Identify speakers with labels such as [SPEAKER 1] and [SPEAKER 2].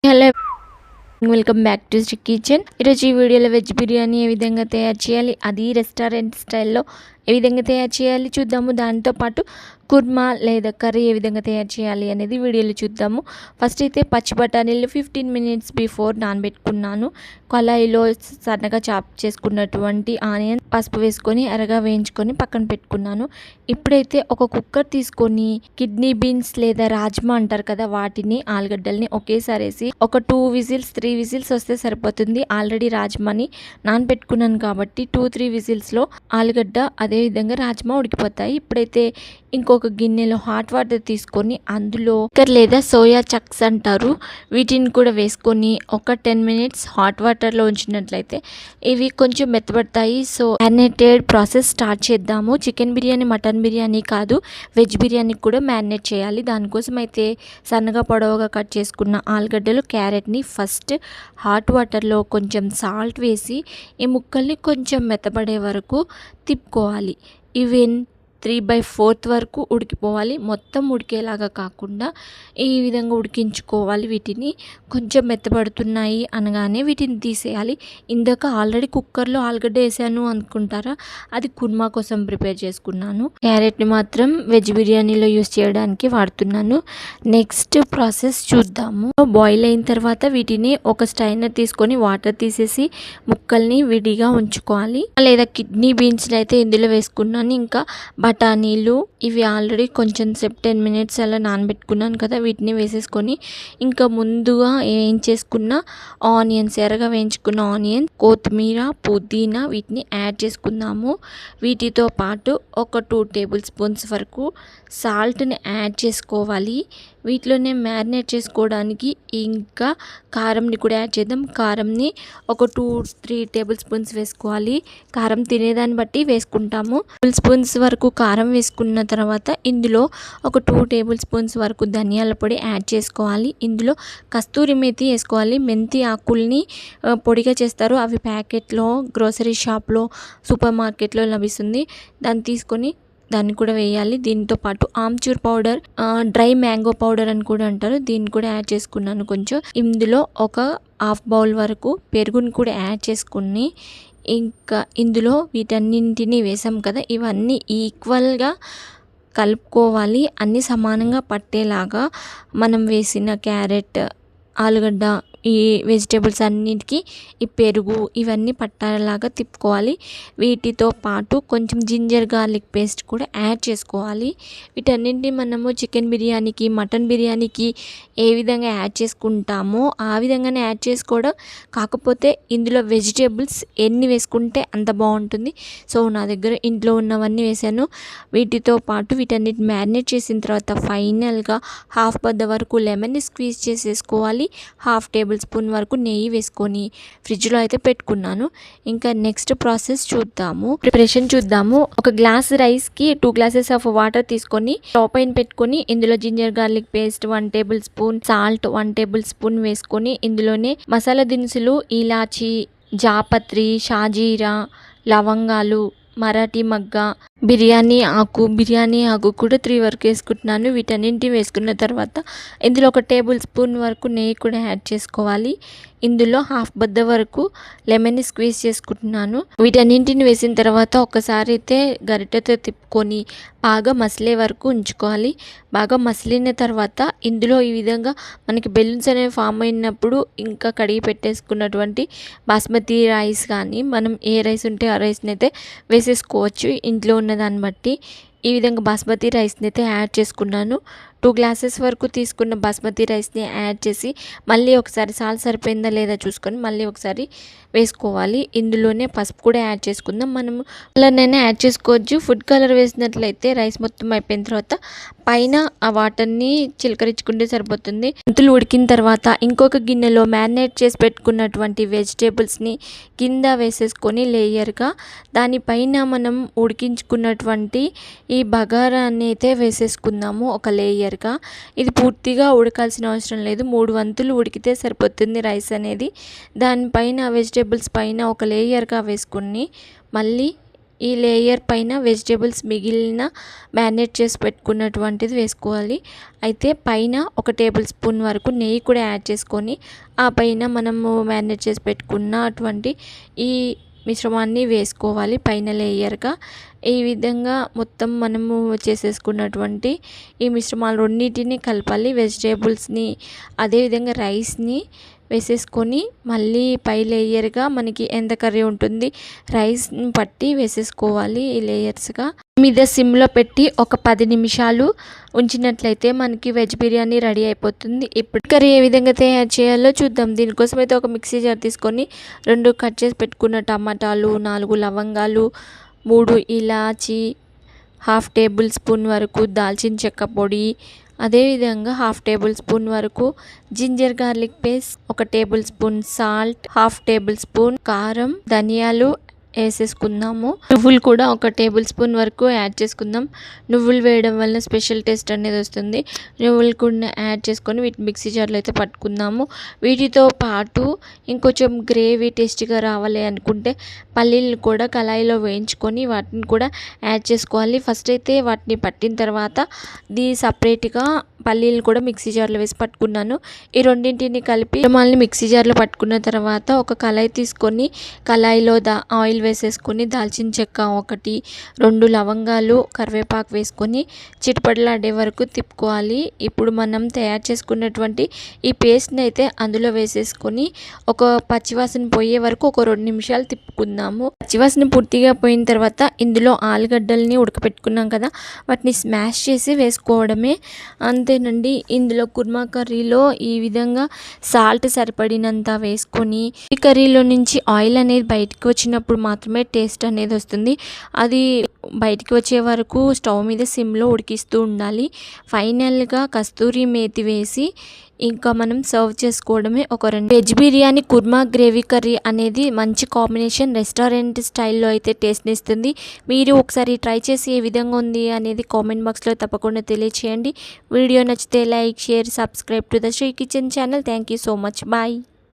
[SPEAKER 1] Hello, welcome back to Sri kitchen. ఈరోజు ఈ వీడియోలో వెజ్ బిర్యానీ ఏ విధంగా తయారు చేయాలి, అది రెస్టారెంట్ స్టైల్లో ఏ విధంగా తయారు చేయాలి చూద్దాము. దాంతోపాటు కుర్మా లేదా కర్రీ ఏ విధంగా తయారు చేయాలి అనేది వీడియోలో చూద్దాము. ఫస్ట్ అయితే పచ్చి బఠానీలు 15 మినిట్స్ బిఫోర్ నానబెట్టుకున్నాను. కళాయిలో సన్నగా చాప్ చేసుకున్నటువంటి ఆనియన్, పసుపు వేసుకొని అరగా వేయించుకొని పక్కన పెట్టుకున్నాను. ఇప్పుడైతే ఒక కుక్కర్ తీసుకొని కిడ్నీ బీన్స్ లేదా రాజ్మా అంటారు కదా, వాటిని ఆలుగడ్డల్ని ఒకేసారి వేసి ఒక 2 విజిల్స్ 3 విజిల్స్ వస్తే సరిపోతుంది. ఆల్రెడీ రాజ్మాని నానబెట్టుకున్నాను కాబట్టి 2-3 విజిల్స్లో ఆలుగడ్డ అదేవిధంగా రాజ్మా ఉడికిపోతాయి. ఇప్పుడైతే ఇంకొక గిన్నెలో హాట్ వాటర్ తీసుకొని అందులో లేదా సోయా చక్స్ అంటారు, వీటిని కూడా వేసుకొని ఒక 10 మినిట్స్ హాట్ వాటర్లో ఉంచినట్లయితే ఇవి కొంచెం మెత్తబడతాయి. సో మ్యారినేటెడ్ ప్రాసెస్ స్టార్ట్ చేద్దాము. చికెన్ బిర్యానీ, మటన్ బిర్యానీ కాదు, వెజ్ బిర్యానీ కూడా మ్యారినేట్ చేయాలి. దానికోసం అయితే సన్నగా పొడవుగా కట్ చేసుకున్న ఆలుగడ్డలు, క్యారెట్ని ఫస్ట్ హాట్ వాటర్లో కొంచెం సాల్ట్ వేసి ఈ ముక్కల్ని కొంచెం మెత్తబడే వరకు తిప్పుకోవాలి. ఈవెన్ 3/4 వరకు ఉడికిపోవాలి. మొత్తం ఉడికేలాగా కాకుండా ఈ విధంగా ఉడికించుకోవాలి. వీటిని కొంచెం మెత్తబడుతున్నాయి అనగానే వీటిని తీసేయాలి. ఇందాక ఆల్రెడీ కుక్కర్లో ఆలుగడ్డ వేసాను అనుకుంటారా, అది కుర్మా కోసం ప్రిపేర్ చేసుకున్నాను. క్యారెట్ని మాత్రం వెజ్ బిర్యానీలో యూస్ చేయడానికి వాడుతున్నాను. నెక్స్ట్ ప్రాసెస్ చూద్దాము. బాయిల్ అయిన తర్వాత వీటిని ఒక స్ట్రైనర్ తీసుకొని వాటర్ తీసేసి ముక్కల్ని విడిగా ఉంచుకోవాలి. లేదా కిడ్నీ బీన్స్ అయితే ఇందులో వేసుకున్నాను. ఇంకా బఠానీలు, ఇవి ఆల్రెడీ కొంచెం సేపు 10 మినిట్స్ అలా నానబెట్టుకున్నాను కదా, వీటిని వేసేసుకొని ఇంకా ముందుగా వేయించేసుకున్న ఆనియన్స్, ఎర్రగా వేయించుకున్న ఆనియన్, కొత్తిమీర, పుదీనా వీటిని యాడ్ చేసుకుందాము. వీటితో పాటు ఒక 2 టేబుల్ స్పూన్స్ వరకు సాల్ట్ని యాడ్ చేసుకోవాలి. వీటిలోనే మ్యారినేట్ చేసుకోవడానికి ఇంకా కారంని కూడా యాడ్ చేద్దాం. కారంని ఒక 2-3 టేబుల్ స్పూన్స్ వేసుకోవాలి. కారం తినేదాన్ని బట్టి వేసుకుంటాము. టేబుల్ స్పూన్స్ వరకు కారం వేసుకున్న తర్వాత ఇందులో ఒక 2 టేబుల్ స్పూన్స్ వరకు ధనియాల పొడి యాడ్ చేసుకోవాలి. ఇందులో కస్తూరి మేతి వేసుకోవాలి. మెంతి ఆకుల్ని పొడిగా చేస్తారు, అవి ప్యాకెట్లో గ్రోసరీ షాప్లో, సూపర్ మార్కెట్లో లభిస్తుంది. దాన్ని తీసుకొని దాన్ని కూడా వేయాలి. దీంతో పాటు amchur powder, dry mango powder అని కూడా అంటారు, దీన్ని కూడా యాడ్ చేసుకున్నాను కొంచెం. ఇందులో ఒక హాఫ్ బౌల్ వరకు పెరుగుని కూడా యాడ్ చేసుకుని ఇంకా ఇందులో వీటన్నింటినీ వేసాం కదా, ఇవన్నీ ఈక్వల్గా కలుపుకోవాలి. అన్నీ సమానంగా పట్టేలాగా మనం వేసిన క్యారెట్, ఆలుగడ్డ, ఈ వెజిటేబుల్స్ అన్నిటికీ ఈ పెరుగు ఇవన్నీ పట్టేలాగా తిప్పుకోవాలి. వీటితో పాటు కొంచెం జింజర్ గార్లిక్ పేస్ట్ కూడా యాడ్ చేసుకోవాలి. వీటన్నింటినీ మనము చికెన్ బిర్యానీకి, మటన్ బిర్యానీకి ఏ విధంగా యాడ్ చేసుకుంటామో ఆ విధంగానే యాడ్ చేసుకోవడం. కాకపోతే ఇందులో వెజిటేబుల్స్ ఎన్ని వేసుకుంటే అంత బాగుంటుంది. సో నా దగ్గర ఇంట్లో ఉన్నవన్నీ వేసాను. వీటితో పాటు వీటన్నిటి మ్యారినేట్ చేసిన తర్వాత ఫైనల్గా హాఫ్ బద్ద వరకు లెమన్ని స్క్వీజ్ చేసేసుకోవాలి. హాఫ్ టేబుల్ స్పూన్ వరకు నెయ్యి వేసుకొని ఫ్రిడ్జ్లో అయితే పెట్టుకున్నాను. ఇంకా నెక్స్ట్ ప్రాసెస్ చూద్దాము, ప్రిపరేషన్ చూద్దాము. ఒక గ్లాస్ రైస్కి 2 గ్లాసెస్ ఆఫ్ వాటర్ తీసుకొని స్టవ్ పైన పెట్టుకొని ఇందులో ginger garlic paste 1 tablespoon, salt 1 tablespoon వేసుకొని ఇందులోనే మసాలా దినుసులు, ఇలాచి, జాపత్రి, షాజీరా, లవంగాలు, మరాఠీ మగ్గ, బిర్యానీ ఆకు కూడా 3 వరకు వేసుకుంటున్నాను. వీటన్నింటినీ వేసుకున్న తర్వాత ఇందులో ఒక టేబుల్ స్పూన్ వరకు నెయ్యి కూడా యాడ్ చేసుకోవాలి. ఇందులో హాఫ్ బద్ద వరకు లెమన్ని స్క్వీజ్ చేసుకుంటున్నాను. వీటన్నింటిని వేసిన తర్వాత ఒకసారి అయితే గరిటెతో తిప్పుకొని బాగా మసిలే వరకు ఉంచుకోవాలి. బాగా మసిలిన తర్వాత ఇందులో ఈ విధంగా మనకి బెలూన్స్ అనేవి ఫామ్ అయినప్పుడు ఇంకా కడిగి పెట్టేసుకున్నటువంటి బాస్మతి రైస్ కానీ, మనం ఏ రైస్ ఉంటే ఆ రైస్ని అయితే వేసేసుకోవచ్చు ఇంట్లో ఉన్నదాన్ని బట్టి. ఈ విధంగా బాస్మతి రైస్ని అయితే యాడ్ చేసుకున్నాను. 2 గ్లాసెస్ వరకు తీసుకున్న బాస్మతి రైస్ని యాడ్ చేసి మళ్ళీ ఒకసారి సాల్ట్ సరిపోయిందా లేదా చూసుకొని మళ్ళీ ఒకసారి వేసుకోవాలి. ఇందులోనే పసుపు కూడా యాడ్ చేసుకుందాం. మనము కలర్నైనా యాడ్ చేసుకోవచ్చు. ఫుడ్ కలర్ వేసినట్లయితే రైస్ మొత్తం అయిపోయిన తర్వాత పైన ఆ వాటర్ని చిలకరించుకుంటే సరిపోతుంది. మెంతులు ఉడికిన తర్వాత ఇంకొక గిన్నెలో మ్యారినేట్ చేసి పెట్టుకున్నటువంటి వెజిటేబుల్స్ని కింద వేసేసుకొని లేయర్గా దానిపైన మనం ఉడికించుకున్నటువంటి ఈ బగారాన్ని అయితే వేసేసుకుందాము ఒక లేయర్గా. ఇది పూర్తిగా ఉడకాల్సిన అవసరం లేదు, 3 వంతులు ఉడికితే సరిపోతుంది రైస్ అనేది. దానిపైన వెజిటేబుల్స్ పైన ఒక లేయర్గా వేసుకుని మళ్ళీ ఈ లేయర్ పైన వెజిటేబుల్స్ మిగిలిన మ్యారినేట్ చేసి పెట్టుకున్నటువంటిది వేసుకోవాలి. అయితే పైన 1 టేబుల్ స్పూన్ వరకు నెయ్యి కూడా యాడ్ చేసుకొని ఆ పైన మనము మ్యారినేట్ చేసి పెట్టుకున్న అటువంటి ఈ మిశ్రమాన్ని వేసుకోవాలి పైన లేయర్గా. ఈ విధంగా మొత్తం మనము చేసేసుకున్నటువంటి ఈ మిశ్రమాలు రెండింటిని కలపాలి. వెజిటేబుల్స్ని అదేవిధంగా రైస్ని వేసేసుకొని మళ్ళీ పై లేయర్గా మనకి ఎంత కర్రీ ఉంటుంది రైస్ని పట్టి వేసేసుకోవాలి ఈ లేయర్స్గా. మీద సిమ్లో పెట్టి ఒక 10 నిమిషాలు ఉంచినట్లయితే మనకి వెజ్ బిర్యానీ రెడీ అయిపోతుంది. ఇప్పుడు కర్రీ ఏ విధంగా తయారు చేయాలో చూద్దాం. దీనికోసం అయితే ఒక మిక్సీ జార్ తీసుకొని 2 కట్ చేసి పెట్టుకున్న టమాటాలు, 4 లవంగాలు, 3 ఇలాచి, 1/2 టేబుల్ స్పూన్ వరకు దాల్చిన చెక్క పొడి, అదేవిధంగా 1/2 టేబుల్ స్పూన్ వరకు ginger garlic paste, 1 tablespoon salt, 1/2 tablespoon కారం, ధనియాలు వేసేసుకుందాము. నువ్వులు కూడా 1 టేబుల్ స్పూన్ వరకు యాడ్ చేసుకుందాం. నువ్వులు వేయడం వల్ల స్పెషల్ టేస్ట్ అనేది వస్తుంది. నువ్వులు కూడా యాడ్ చేసుకొని వీటిని మిక్సీ జార్లో అయితే పట్టుకుందాము. వీటితో పాటు ఇంకొంచెం గ్రేవీ టేస్టీగా రావాలి అనుకుంటే పల్లీలు కూడా కళాయిలో వేయించుకొని వాటిని కూడా యాడ్ చేసుకోవాలి. ఫస్ట్ అయితే వాటిని పట్టిన తర్వాత సపరేట్గా పల్లీలు కూడా మిక్సీ జార్లో వేసి పట్టుకున్నాను. ఈ రెండింటిని కలిపి మళ్ళీ మిక్సీ జార్లో పట్టుకున్న తర్వాత ఒక కళాయి తీసుకొని కళాయిలో ఆయిల్ వేసేసుకొని దాల్చిన చెక్క 1, 2 లవంగాలు, కరివేపాకు వేసుకొని చిటపటలాడే వరకు తిప్పుకోవాలి. ఇప్పుడు మనం తయారు చేసుకున్నటువంటి ఈ పేస్ట్ని అయితే అందులో వేసేసుకొని ఒక పచ్చివాసన పోయే వరకు ఒక 2 నిమిషాలు తిప్పుకుందాము. పచ్చివాసన పూర్తిగా పోయిన తర్వాత ఇందులో ఆలుగడ్డల్ని ఉడకపెట్టుకున్నాం కదా, వాటిని స్మాష్ చేసి వేసుకోవడమే. అంతేనండి. ఇందులో కుర్మా కర్రీలో ఈ విధంగా సాల్ట్ సరిపడినంత వేసుకొని ఈ కర్రీలో నుంచి ఆయిల్ అనేది బయటకు వచ్చినప్పుడు మాత్రమే టేస్ట్ అనేది వస్తుంది. అది బయటికి వచ్చే వరకు స్టవ్ మీద సిమ్లో ఉడికిస్తూ ఉండాలి. ఫైనల్గా కస్తూరి మేతి వేసి ఇంకా మనం సర్వ్ చేసుకోవడమే. ఒక 2 veg biryani kurma gravy curry అనేది మంచి కాంబినేషన్. రెస్టారెంట్ స్టైల్లో అయితే టేస్ట్ని ఇస్తుంది. మీరు ఒకసారి ట్రై చేసి ఏ విధంగా ఉంది అనేది కామెంట్ బాక్స్లో తప్పకుండా తెలియచేయండి. వీడియో నచ్చితే like, share, subscribe to the Sri kitchen channel. Thank you so much. Bye.